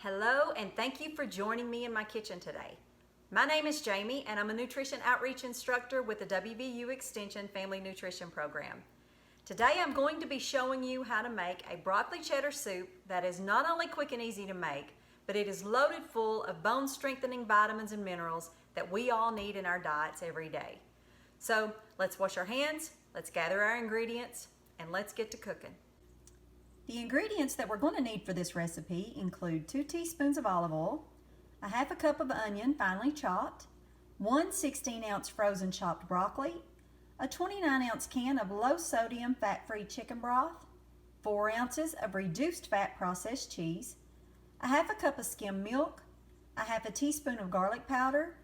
Hello, and thank you for joining me in my kitchen today. My name is Jamie, and I'm a nutrition outreach instructor with the WVU Extension Family Nutrition Program. Today I'm going to be showing you how to make a broccoli cheddar soup that is not only quick and easy to make, but it is loaded full of bone-strengthening vitamins and minerals that we all need in our diets every day. So let's wash our hands, let's gather our ingredients, and let's get to cooking. The ingredients that we're going to need for this recipe include 2 teaspoons of olive oil, a half a cup of onion finely chopped, 1 16-ounce frozen chopped broccoli, a 29-ounce can of low-sodium fat-free chicken broth, 4 ounces of reduced fat processed cheese, a half a cup of skim milk, a half a teaspoon of garlic powder,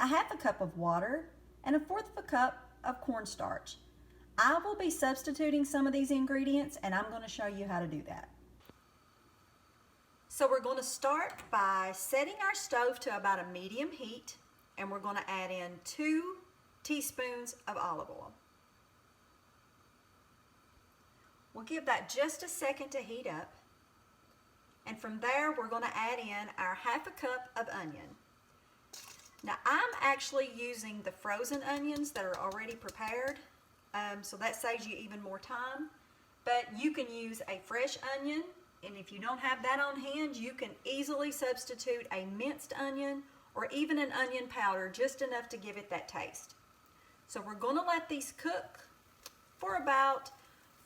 a half a cup of water, and a 1/4 of a cup of cornstarch. I will be substituting some of these ingredients, and I'm going to show you how to do that. So we're going to start by setting our stove to about a medium heat, and we're going to add in 2 teaspoons of olive oil. We'll give that just a second to heat up, and from there we're going to add in our half a cup of onion. Now I'm actually using the frozen onions that are already prepared. So that saves you even more time, but you can use a fresh onion, and if you don't have that on hand, you can easily substitute a minced onion or even an onion powder, just enough to give it that taste. So we're going to let these cook for about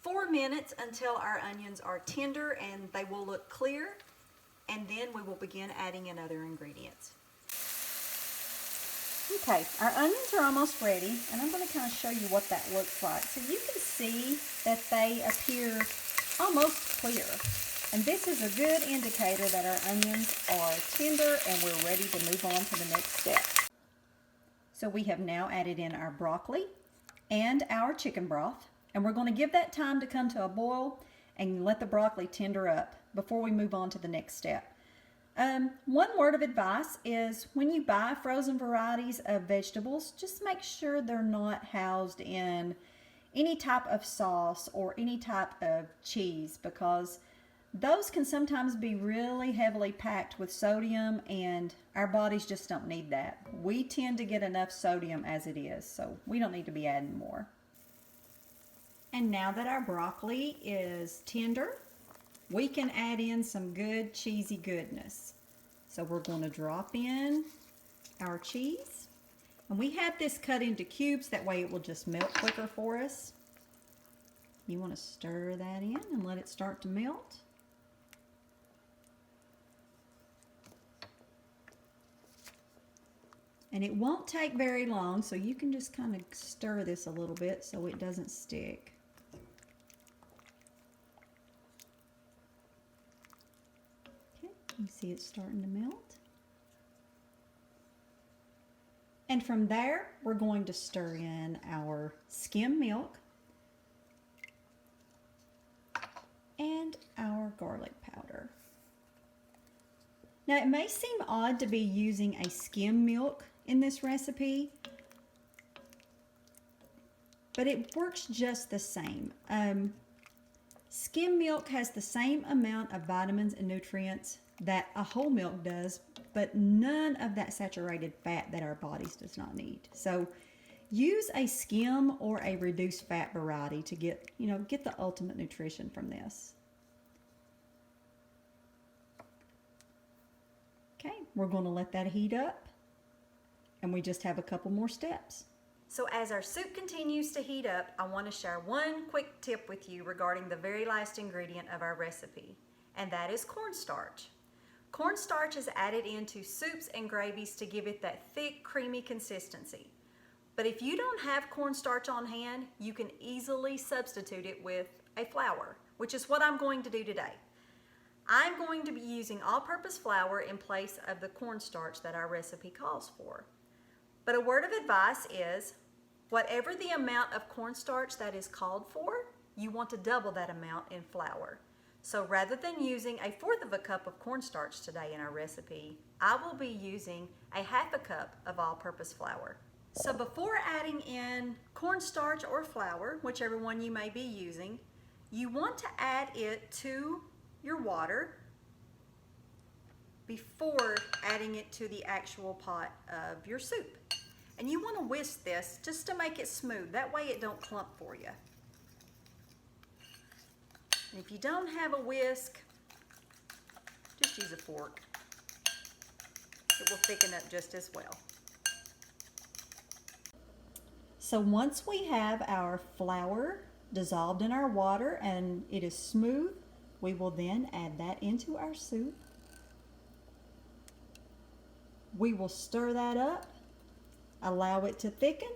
4 minutes until our onions are tender and they will look clear, and then we will begin adding in other ingredients. Okay, our onions are almost ready, and I'm going to kind of show you what that looks like. So you can see that they appear almost clear, and this is a good indicator that our onions are tender and we're ready to move on to the next step. So we have now added in our broccoli and our chicken broth, and we're going to give that time to come to a boil and let the broccoli tender up before we move on to the next step. One word of advice is when you buy frozen varieties of vegetables, just make sure they're not housed in any type of sauce or any type of cheese, because those can sometimes be really heavily packed with sodium, and our bodies just don't need that. We tend to get enough sodium as it is, so we don't need to be adding more. And now that our broccoli is tender, we can add in some good cheesy goodness. So we're going to drop in our cheese. And we have this cut into cubes, that way it will just melt quicker for us. You want to stir that in and let it start to melt. And it won't take very long, so you can just kind of stir this a little bit so it doesn't stick. You see it's starting to melt. And from there, we're going to stir in our skim milk and our garlic powder. Now, it may seem odd to be using a skim milk in this recipe, but it works just the same. Skim milk has the same amount of vitamins and nutrients that a whole milk does, but none of that saturated fat that our bodies does not need. So use a skim or a reduced fat variety to get the ultimate nutrition from this. Okay, we're going to let that heat up, and we just have a couple more steps. So as our soup continues to heat up, I want to share one quick tip with you regarding the very last ingredient of our recipe, and that is cornstarch. Cornstarch is added into soups and gravies to give it that thick, creamy consistency. But if you don't have cornstarch on hand, you can easily substitute it with a flour, which is what I'm going to do today. I'm going to be using all-purpose flour in place of the cornstarch that our recipe calls for. But a word of advice is, whatever the amount of cornstarch that is called for, you want to double that amount in flour. So rather than using a 1/4 of a cup of cornstarch today in our recipe, I will be using a half a cup of all-purpose flour. So before adding in cornstarch or flour, whichever one you may be using, you want to add it to your water before adding it to the actual pot of your soup. And you want to whisk this just to make it smooth. That way it don't clump for you. And if you don't have a whisk, just use a fork. It will thicken up just as well. So once we have our flour dissolved in our water and it is smooth, we will then add that into our soup. We will stir that up, allow it to thicken,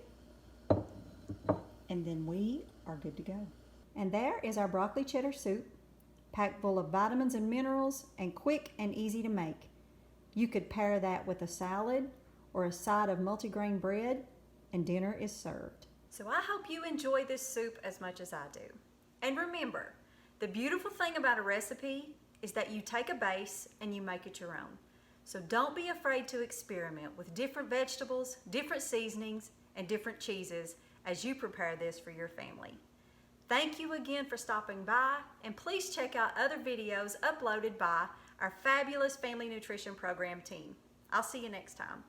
and then we are good to go. And there is our broccoli cheddar soup, packed full of vitamins and minerals and quick and easy to make. You could pair that with a salad or a side of multigrain bread, and dinner is served. So I hope you enjoy this soup as much as I do. And remember, the beautiful thing about a recipe is that you take a base and you make it your own. So don't be afraid to experiment with different vegetables, different seasonings, and different cheeses as you prepare this for your family. Thank you again for stopping by, and please check out other videos uploaded by our fabulous Family Nutrition Program team. I'll see you next time.